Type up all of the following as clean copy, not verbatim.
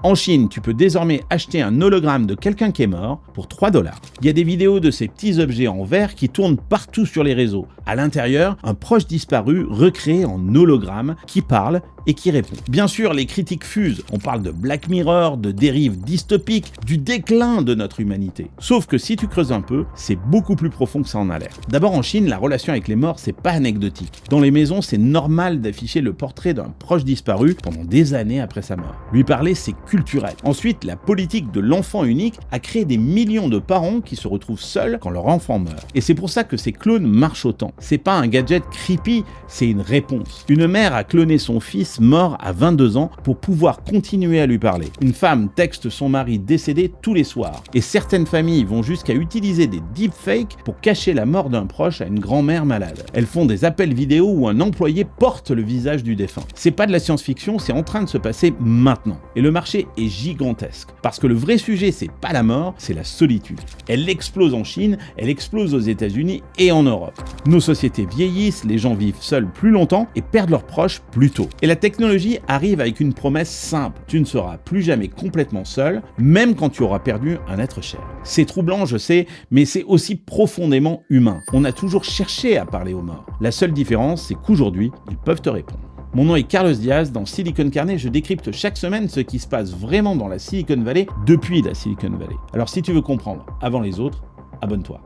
En Chine, tu peux désormais acheter un hologramme de quelqu'un qui est mort pour 3 $. Il y a des vidéos de ces petits objets en verre qui tournent partout sur les réseaux. À l'intérieur, un proche disparu recréé en hologramme qui parle et qui répond. Bien sûr, les critiques fusent. On parle de Black Mirror, de dérives dystopiques, du déclin de notre humanité. Sauf que si tu creuses un peu, c'est beaucoup plus profond que ça en a l'air. D'abord, en Chine, la relation avec les morts, c'est pas anecdotique. Dans les maisons, c'est normal d'afficher le portrait d'un proche disparu pendant des années après sa mort. Lui parler, c'est culturel. Ensuite, la politique de l'enfant unique a créé des millions de parents qui se retrouvent seuls quand leur enfant meurt. Et c'est pour ça que ces clones marchent autant. C'est pas un gadget creepy, c'est une réponse. Une mère a cloné son fils mort à 22 ans pour pouvoir continuer à lui parler. Une femme texte son mari décédé tous les soirs. Et certaines familles vont jusqu'à utiliser des deepfakes pour cacher la mort d'un proche à une grand-mère malade. Elles font des appels vidéo où un employé porte le visage du défunt. C'est pas de la science-fiction, c'est en train de se passer maintenant. Et le marché est gigantesque. Parce que le vrai sujet, c'est pas la mort, c'est la solitude. Elle explose en Chine, elle explose aux États-Unis et en Europe. Nos sociétés vieillissent, les gens vivent seuls plus longtemps et perdent leurs proches plus tôt. Et la technologie arrive avec une promesse simple. Tu ne seras plus jamais complètement seul, même quand tu auras perdu un être cher. C'est troublant, je sais, mais c'est aussi profondément humain. On a toujours cherché à parler aux morts. La seule différence, c'est qu'aujourd'hui, ils peuvent te répondre. Mon nom est Carlos Diaz, dans Silicon Carnet, je décrypte chaque semaine ce qui se passe vraiment dans la Silicon Valley depuis la Silicon Valley. Alors si tu veux comprendre avant les autres, abonne-toi.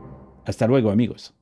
Hasta luego amigos.